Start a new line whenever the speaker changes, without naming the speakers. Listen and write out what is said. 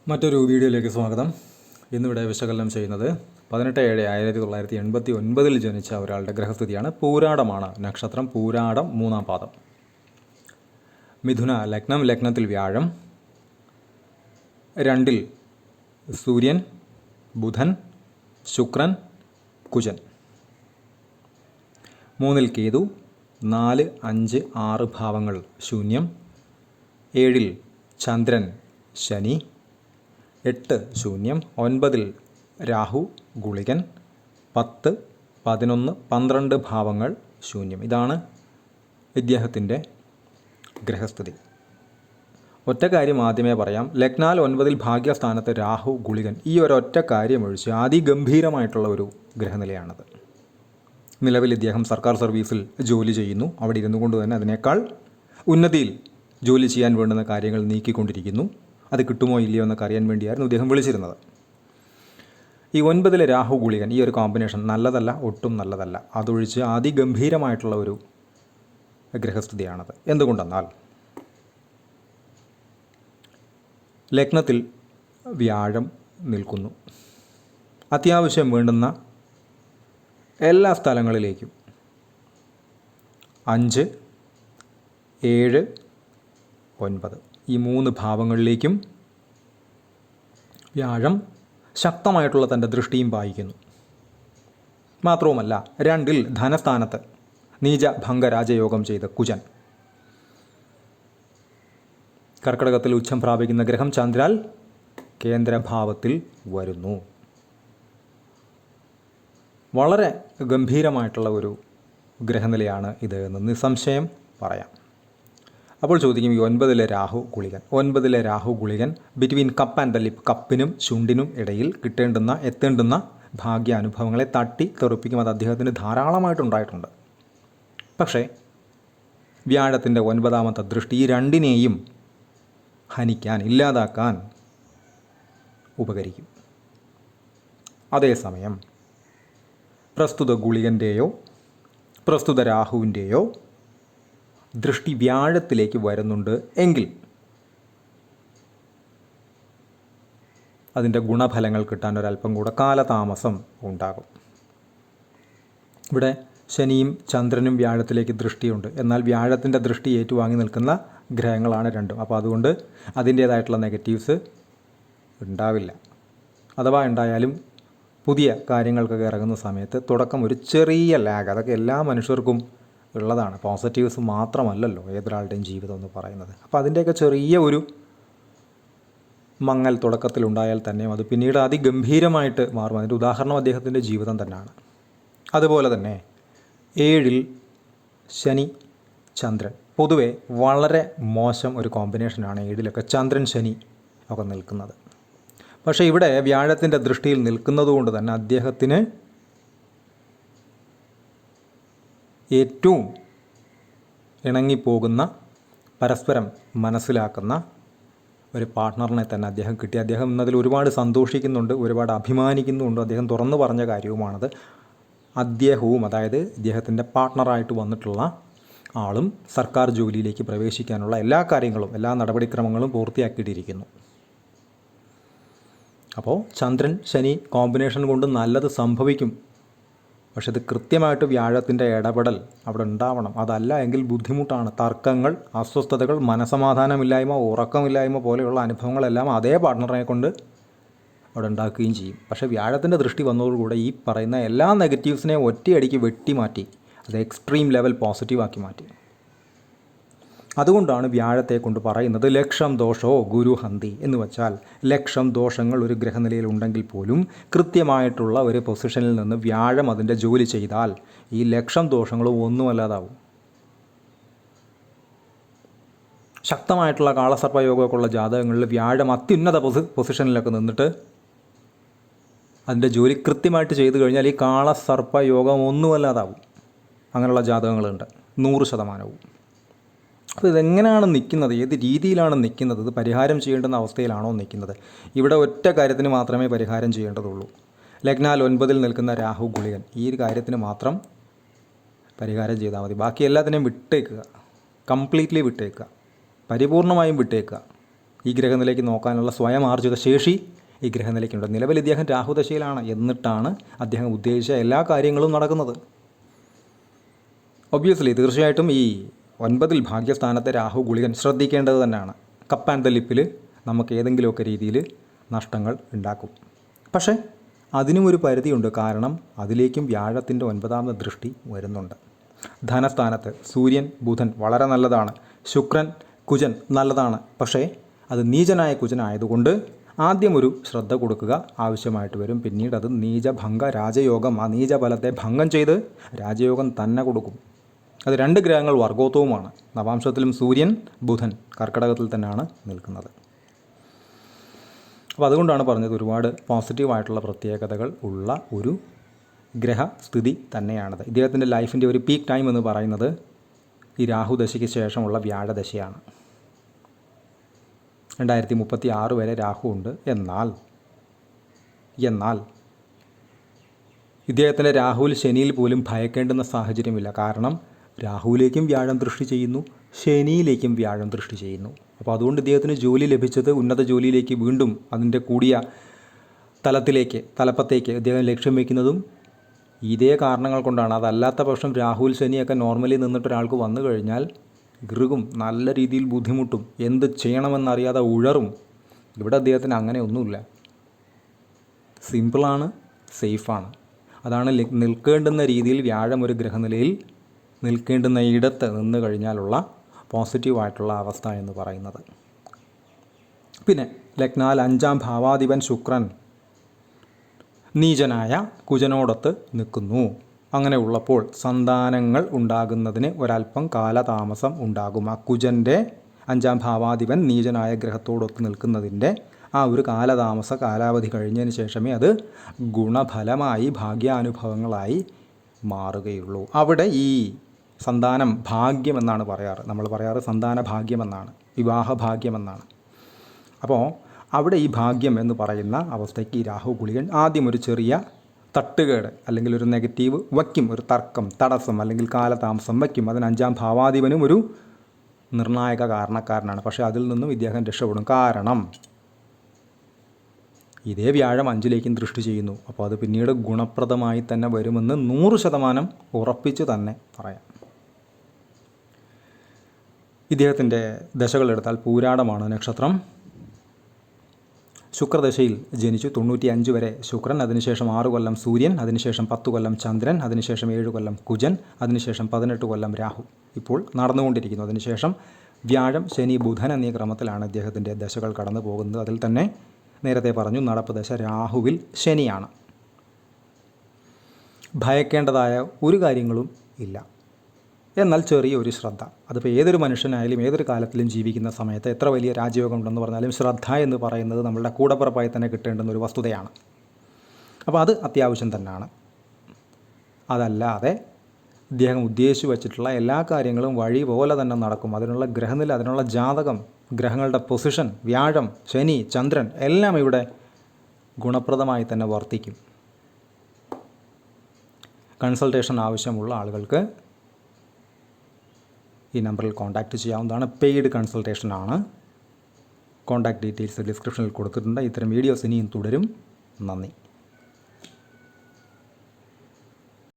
മറ്റൊരു വീഡിയോയിലേക്ക് സ്വാഗതം. ഇന്നിവിടെ വിശകലനം ചെയ്യുന്നത് 18/7/1989 ജനിച്ച ഒരാളുടെ ഗ്രഹസ്ഥിതിയാണ്. പൂരാടമാണ് നക്ഷത്രം. പൂരാടം 3-ാം പാദം. മിഥുന ലഗ്നം. ലഗ്നത്തിൽ വ്യാഴം. 2-ൽ സൂര്യൻ, ബുധൻ, ശുക്രൻ, കുജൻ. 3-ൽ കേതു. 4, 5, 6 ഭാവങ്ങൾ ശൂന്യം. 7-ൽ ചന്ദ്രൻ, ശനി. 8 ശൂന്യം. 9-ൽ രാഹു, ഗുളികൻ. 10, 11, 12 ഭാവങ്ങൾ ശൂന്യം. ഇതാണ് ഇദ്ദേഹത്തിൻ്റെ ഗ്രഹസ്ഥിതി. ഒറ്റ കാര്യം ആദ്യമേ പറയാം. ലഗ്നാൽ 9-ൽ ഭാഗ്യസ്ഥാനത്ത് രാഹു, ഗുളികൻ. ഈ ഒരൊറ്റ കാര്യം ഒഴിച്ച് അതിഗംഭീരമായിട്ടുള്ള ഒരു ഗ്രഹനിലയാണത്. നിലവിൽ ഇദ്ദേഹം സർക്കാർ സർവീസിൽ ജോലി ചെയ്യുന്നു. അവിടെ ഇരുന്നു കൊണ്ട് തന്നെ അതിനേക്കാൾ ഉന്നതിയിൽ ജോലി ചെയ്യാൻ വേണ്ടുന്ന കാര്യങ്ങൾ നീക്കിക്കൊണ്ടിരിക്കുന്നു. അത് കിട്ടുമോ ഇല്ലയോ എന്നൊക്കെ അറിയാൻ വേണ്ടിയായിരുന്നു ഇദ്ദേഹം വിളിച്ചിരുന്നത്. ഈ 9-ലെ രാഹു, ഗുളികൻ, ഈ ഒരു കോമ്പിനേഷൻ നല്ലതല്ല, ഒട്ടും നല്ലതല്ല. അതൊഴിച്ച് അതിഗംഭീരമായിട്ടുള്ള ഒരു ഗ്രഹസ്ഥിതിയാണത്. എന്തുകൊണ്ടെന്നാൽ ലഗ്നത്തിൽ വ്യാഴം നിൽക്കുന്നു. അത്യാവശ്യം വേണ്ടുന്ന എല്ലാ സ്ഥലങ്ങളിലേക്കും 5, 7, 9 ഈ 3 ഭാവങ്ങളിലേക്കും വ്യാഴം ശക്തമായിട്ടുള്ള തൻ്റെ ദൃഷ്ടിയും പായിക്കുന്നു. മാത്രവുമല്ല 2-ൽ ധനസ്ഥാനത്ത് നീച ഭംഗ രാജയോഗം ചെയ്ത കുജൻ. കർക്കിടകത്തിൽ ഉച്ചം പ്രാപിക്കുന്ന ഗ്രഹം ചന്ദ്രാൽ കേന്ദ്രഭാവത്തിൽ വരുന്നു. വളരെ ഗംഭീരമായിട്ടുള്ള ഒരു ഗ്രഹനിലയാണ് ഇത് എന്ന് നിസ്സംശയം പറയാം. അപ്പോൾ ചോദിക്കും, ഈ 9-ലെ രാഹു, ഗുളികൻ. 9-ലെ Rahu, Gulikan between cup and the lip, കപ്പിനും ചുണ്ടിനും ഇടയിൽ എത്തേണ്ടുന്ന ഭാഗ്യാനുഭവങ്ങളെ തട്ടി തെറിപ്പിക്കും. അത് അദ്ദേഹത്തിന് ധാരാളമായിട്ടുണ്ടായിട്ടുണ്ട്. പക്ഷേ വ്യാഴത്തിൻ്റെ 9-ാമത്തെ ദൃഷ്ടി ഈ രണ്ടിനെയും ഹനിക്കാൻ, ഇല്ലാതാക്കാൻ ഉപകരിക്കും. അതേസമയം പ്രസ്തുത ഗുളികൻ്റെയോ പ്രസ്തുത രാഹുവിൻ്റെയോ ദൃഷ്ടി വ്യാഴത്തിലേക്ക് വരുന്നുണ്ട് എങ്കിൽ അതിൻ്റെ ഗുണഫലങ്ങൾ കിട്ടാൻ ഒരല്പം കൂടെ കാലതാമസം ഉണ്ടാകും. ഇവിടെ ശനിയും ചന്ദ്രനും വ്യാഴത്തിലേക്ക് ദൃഷ്ടിയുണ്ട്. എന്നാൽ വ്യാഴത്തിൻ്റെ ദൃഷ്ടി ഏറ്റുവാങ്ങി നിൽക്കുന്ന ഗ്രഹങ്ങളാണ് രണ്ടും. അപ്പോൾ അതുകൊണ്ട് അതിൻ്റേതായിട്ടുള്ള നെഗറ്റീവ്സ് ഉണ്ടാവില്ല. അഥവാ ഉണ്ടായാലും പുതിയ കാര്യങ്ങൾക്കൊക്കെ ഇറങ്ങുന്ന സമയത്ത് തുടക്കം ഒരു ചെറിയ ലാഗ്, അതൊക്കെ എല്ലാ മനുഷ്യർക്കും ഉള്ളതാണ്. പോസിറ്റീവ്സ് മാത്രമല്ലല്ലോ ഏതൊരാളുടെയും ജീവിതം എന്ന് പറയുന്നത്. അപ്പോൾ അതിൻ്റെയൊക്കെ ചെറിയ ഒരു മങ്ങൽ തുടക്കത്തിലുണ്ടായാൽ തന്നെയും അത് പിന്നീട് അതിഗംഭീരമായിട്ട് മാറും. അതിൻ്റെ ഉദാഹരണം അദ്ദേഹത്തിൻ്റെ ജീവിതം തന്നെയാണ്. അതുപോലെ തന്നെ 7-ൽ ശനി, ചന്ദ്രൻ. പൊതുവെ വളരെ മോശം ഒരു കോമ്പിനേഷനാണ് 7-ലൊക്കെ ചന്ദ്രൻ, ശനി ഒക്കെ നിൽക്കുന്നത്. പക്ഷേ ഇവിടെ വ്യാഴത്തിൻ്റെ ദൃഷ്ടിയിൽ നിൽക്കുന്നതുകൊണ്ട് തന്നെ അദ്ദേഹത്തിന് ഏറ്റവും ഇണങ്ങിപ്പോകുന്ന, പരസ്പരം മനസ്സിലാക്കുന്ന ഒരു പാർട്ട്ണറിനെ തന്നെ അദ്ദേഹം കിട്ടി. അദ്ദേഹം ഇന്നതിൽ ഒരുപാട് സന്തോഷിക്കുന്നുണ്ട്, ഒരുപാട് അഭിമാനിക്കുന്നുണ്ട്. അദ്ദേഹം തുറന്നു പറഞ്ഞ കാര്യവുമാണത്. അദ്ദേഹവും, അതായത് ഇദ്ദേഹത്തിൻ്റെ പാർട്ട്ണറായിട്ട് വന്നിട്ടുള്ള ആളും സർക്കാർ ജോലിയിലേക്ക് പ്രവേശിക്കാനുള്ള എല്ലാ കാര്യങ്ങളും, എല്ലാ നടപടിക്രമങ്ങളും പൂർത്തിയാക്കിയിട്ടിരിക്കുന്നു. അപ്പോൾ ചന്ദ്രൻ, ശനി കോമ്പിനേഷൻ കൊണ്ട് നല്ലത് സംഭവിക്കും. പക്ഷെ ഇത് കൃത്യമായിട്ട് വ്യാഴത്തിൻ്റെ ഇടപെടൽ അവിടെ ഉണ്ടാവണം. അതല്ല എങ്കിൽ ബുദ്ധിമുട്ടാണ്. തർക്കങ്ങൾ, അസ്വസ്ഥതകൾ, മനസമാധാനമില്ലായ്മ, ഉറക്കമില്ലായ്മ പോലെയുള്ള അനുഭവങ്ങളെല്ലാം അതേ പാർട്ട്ണറിനെ കൊണ്ട് അവിടെ ഉണ്ടാക്കുകയും ചെയ്യും. പക്ഷേ വ്യാഴത്തിൻ്റെ ദൃഷ്ടി വന്നതോടുകൂടെ ഈ പറയുന്ന എല്ലാ നെഗറ്റീവ്സിനെ ഒറ്റയടിക്ക് വെട്ടിമാറ്റി അത് എക്സ്ട്രീം ലെവൽ പോസിറ്റീവാക്കി മാറ്റി. അതുകൊണ്ടാണ് വ്യാഴത്തെ കൊണ്ട് പറയുന്നത് ലക്ഷം ദോഷോ ഗുരു ഹന്തി എന്ന് വെച്ചാൽ ലക്ഷം ദോഷങ്ങൾ ഒരു ഗ്രഹനിലയിൽ ഉണ്ടെങ്കിൽ പോലും കൃത്യമായിട്ടുള്ള ഒരു പൊസിഷനിൽ നിന്ന് വ്യാഴം അതിൻ്റെ ജോലി ചെയ്താൽ ഈ ലക്ഷം ദോഷങ്ങളും ഒന്നുമല്ലാതാവും. ശക്തമായിട്ടുള്ള കാളസർപ്പയോഗമൊക്കെ ഉള്ള ജാതകങ്ങളിൽ വ്യാഴം അത്യുന്നത പൊസിഷനിലൊക്കെ നിന്നിട്ട് അതിൻ്റെ ജോലി കൃത്യമായിട്ട് ചെയ്തു കഴിഞ്ഞാൽ ഈ കാളസർപ്പയോഗം ഒന്നുമല്ലാതാവും. അങ്ങനെയുള്ള ജാതകങ്ങളുണ്ട് 100%. അപ്പോൾ ഇതെങ്ങനെയാണ് നിൽക്കുന്നത്, ഏത് രീതിയിലാണ് നിൽക്കുന്നത്, ഇത് പരിഹാരം ചെയ്യേണ്ടുന്ന അവസ്ഥയിലാണോ നിൽക്കുന്നത്? ഇവിടെ ഒറ്റ കാര്യത്തിന് മാത്രമേ പരിഹാരം ചെയ്യേണ്ടതുള്ളൂ. ലഗ്നാൽ 9-ൽ നിൽക്കുന്ന രാഹു, ഗുളികൻ. ഈ ഒരു കാര്യത്തിന് മാത്രം പരിഹാരം ചെയ്താൽ മതി. ബാക്കി എല്ലാത്തിനെയും വിട്ടേക്കുക, കംപ്ലീറ്റ്ലി വിട്ടേക്കുക, പരിപൂർണമായും വിട്ടേക്കുക. ഈ ഗ്രഹനിലയ്ക്ക് നോക്കാനുള്ള സ്വയം ആർജിത ശേഷി ഈ ഗ്രഹനിലയ്ക്കുണ്ട്. നിലവിൽ ഇദ്ദേഹം രാഹുദശയിലാണ്, എന്നിട്ടാണ് അദ്ദേഹം ഉദ്ദേശിച്ച എല്ലാ കാര്യങ്ങളും നടക്കുന്നത്. ഒബ്വിയസ്ലി തീർച്ചയായിട്ടും ഈ 9 ഭാഗ്യസ്ഥാനത്തെ രാഹു ഗുളികൻ ശ്രദ്ധിക്കേണ്ടത് തന്നെയാണ്. കപ്പ് ആൻഡ് ദ ലിപ്പിൽ നമുക്ക് ഏതെങ്കിലുമൊക്കെ രീതിയിൽ നഷ്ടങ്ങൾ ഉണ്ടാക്കും. പക്ഷേ അതിനും ഒരു പരിധിയുണ്ട്. കാരണം അതിലേക്കും വ്യാഴത്തിൻ്റെ 9ാമത്തെ ദൃഷ്ടി വരുന്നുണ്ട്. ധനസ്ഥാനത്ത് സൂര്യൻ ബുധൻ വളരെ നല്ലതാണ്, ശുക്രൻ കുജൻ നല്ലതാണ്. പക്ഷേ അത് നീചനായ കുജനായതുകൊണ്ട് ആദ്യം ഒരു ശ്രദ്ധ കൊടുക്കുക ആവശ്യമായിട്ട് വരും. പിന്നീട് അത് നീചഭംഗ രാജയോഗം, ആ നീചഫലത്തെ ഭംഗം ചെയ്ത് രാജയോഗം തന്നെ കൊടുക്കും. അത് 2 ഗ്രഹങ്ങൾ വർഗോത്വവുമാണ്. നവാംശത്തിലും സൂര്യൻ ബുധൻ കർക്കിടകത്തിൽ തന്നെയാണ് നിൽക്കുന്നത്. അപ്പോൾ അതുകൊണ്ടാണ് പറഞ്ഞത് ഒരുപാട് പോസിറ്റീവായിട്ടുള്ള പ്രത്യേകതകൾ ഉള്ള ഒരു ഗ്രഹസ്ഥിതി തന്നെയാണത്. ഇദ്ദേഹത്തിൻ്റെ ലൈഫിൻ്റെ ഒരു പീക്ക് ടൈം എന്ന് പറയുന്നത് ഈ രാഹുദശയ്ക്ക് ശേഷമുള്ള വ്യാഴദശയാണ്. 2036 വരെ രാഹു ഉണ്ട്. എന്നാൽ ഇദ്ദേഹത്തിൻ്റെ രാഹുവിൽ ശനിയിൽ പോലും ഭയക്കേണ്ടുന്ന സാഹചര്യമില്ല. കാരണം രാഹുവിലേക്കും വ്യാഴം ദൃഷ്ടി ചെയ്യുന്നു, ശനിയിലേക്കും വ്യാഴം ദൃഷ്ടി ചെയ്യുന്നു. അപ്പോൾ അതുകൊണ്ട് ഇദ്ദേഹത്തിന് ജോലി ലഭിച്ചത് ഉന്നത ജോലിയിലേക്ക് വീണ്ടും അതിൻ്റെ കൂടിയ തലപ്പത്തേക്ക് ഇദ്ദേഹം ലക്ഷ്യം വയ്ക്കുന്നതും ഇതേ കാരണങ്ങൾ കൊണ്ടാണ്. അതല്ലാത്ത പക്ഷം രാഹുൽ ശനിയൊക്കെ നോർമലി നിന്നിട്ട് ഒരാൾക്ക് വന്നു കഴിഞ്ഞാൽ ഗൃഹം നല്ല രീതിയിൽ ബുദ്ധിമുട്ടും, എന്ത് ചെയ്യണമെന്നറിയാതെ ഉഴറും. ഇവിടെ അദ്ദേഹത്തിന് അങ്ങനെ ഒന്നുമില്ല. സിമ്പിളാണ്, സേഫാണ്. അതാണ് നിൽക്കേണ്ടുന്ന രീതിയിൽ വ്യാഴം ഒരു ഗ്രഹനിലയിൽ നിൽക്കേണ്ടുന്ന ഇടത്ത് നിന്ന് കഴിഞ്ഞാലുള്ള പോസിറ്റീവായിട്ടുള്ള അവസ്ഥ എന്ന് പറയുന്നത്. പിന്നെ ലഗ്നാൽ 5ാം ഭാവാധിപൻ ശുക്രൻ നീചനായ കുജനോടൊത്ത് നിൽക്കുന്നു. അങ്ങനെ ഉള്ളപ്പോൾ സന്താനങ്ങൾ ഉണ്ടാകുന്നതിന് ഒരല്പം കാലതാമസം ഉണ്ടാകും. ആ കുജൻ്റെ 5ാം ഭാവാധിപൻ നീചനായ ഗ്രഹത്തോടൊത്ത് നിൽക്കുന്നതിൻ്റെ ആ ഒരു കാലാവധി കഴിഞ്ഞതിന് ശേഷമേ അത് ഗുണഫലമായി ഭാഗ്യാനുഭവങ്ങളായി മാറുകയുള്ളൂ. അവിടെ ഈ സന്താനം ഭാഗ്യമെന്നാണ് പറയാറ്. നമ്മൾ പറയാറ് സന്താന ഭാഗ്യമെന്നാണ്, വിവാഹ ഭാഗ്യമെന്നാണ്. അപ്പോൾ അവിടെ ഈ ഭാഗ്യം എന്ന് പറയുന്ന അവസ്ഥയ്ക്ക് ഈ രാഹു ഗുളികൻ ആദ്യം ഒരു ചെറിയ തട്ടുകേട് അല്ലെങ്കിൽ ഒരു നെഗറ്റീവ് വയ്ക്കും, ഒരു തർക്കം, തടസ്സം അല്ലെങ്കിൽ കാലതാമസം വയ്ക്കും. അതിന് 5ാം ഭാവാധിപനും ഒരു നിർണായക കാരണക്കാരനാണ്. പക്ഷേ അതിൽ നിന്നും ഇദ്ദേഹം രക്ഷപ്പെടും. കാരണം ഇതേ വ്യാഴം 5ലേക്കും ദൃഷ്ടി ചെയ്യുന്നു. അപ്പോൾ അത് പിന്നീട് ഗുണപ്രദമായി തന്നെ വരുമെന്ന് 100% ഉറപ്പിച്ച് തന്നെ പറയാം. ഇദ്ദേഹത്തിൻ്റെ ദശകളെടുത്താൽ പൂരാടമാണ് നക്ഷത്രം. ശുക്രദശയിൽ ജനിച്ചു. 95 വരെ ശുക്രൻ, അതിനുശേഷം 6 കൊല്ലം സൂര്യൻ, അതിനുശേഷം 10 കൊല്ലം ചന്ദ്രൻ, അതിനുശേഷം 7 കൊല്ലം കുജൻ, അതിനുശേഷം 18 കൊല്ലം രാഹു ഇപ്പോൾ നടന്നുകൊണ്ടിരിക്കുന്നു. അതിനുശേഷം വ്യാഴം ശനി ബുധൻ എന്നീ ക്രമത്തിലാണ് ഇദ്ദേഹത്തിൻ്റെ ദശകൾ കടന്നു പോകുന്നത്. അതിൽ തന്നെ നേരത്തെ പറഞ്ഞു നടപ്പ് ദശ രാഹുവിൽ ശനിയാണ്. ഭയക്കേണ്ടതായ ഒരു കാര്യങ്ങളും ഇല്ല. എന്നാൽ ചെറിയൊരു ശ്രദ്ധ, അതിപ്പോൾ ഏതൊരു മനുഷ്യനായാലും ഏതൊരു കാലത്തിലും ജീവിക്കുന്ന സമയത്ത് എത്ര വലിയ രാജയോഗം ഉണ്ടെന്ന് പറഞ്ഞാലും ശ്രദ്ധ എന്ന് പറയുന്നത് നമ്മളുടെ കൂടപ്പിറപ്പായി തന്നെ കിട്ടേണ്ടുന്ന ഒരു വസ്തുതയാണ്. അപ്പോൾ അത് അത്യാവശ്യം തന്നെയാണ്. അതല്ലാതെ ഇദ്ദേഹം ഉദ്ദേശിച്ചു വച്ചിട്ടുള്ള എല്ലാ കാര്യങ്ങളും വഴി പോലെ തന്നെ നടക്കും. അതിനുള്ള ഗ്രഹനില, അതിനുള്ള ജാതകം, ഗ്രഹങ്ങളുടെ പൊസിഷൻ, വ്യാഴം, ശനി, ചന്ദ്രൻ എല്ലാം ഇവിടെ ഗുണപ്രദമായി തന്നെ വർത്തിക്കും. കൺസൾട്ടേഷൻ ആവശ്യമുള്ള ആളുകൾക്ക് ഈ നമ്പറിൽ കോൺടാക്റ്റ് ചെയ്യാവുന്നതാണ്. പെയ്ഡ് കൺസൾട്ടേഷനാണ്. കോൺടാക്റ്റ് ഡീറ്റെയിൽസ് ഡിസ്ക്രിപ്ഷനിൽ കൊടുത്തിട്ടുണ്ട്. ഇത്തരം വീഡിയോസ് ഇനിയും തുടരും. നന്ദി.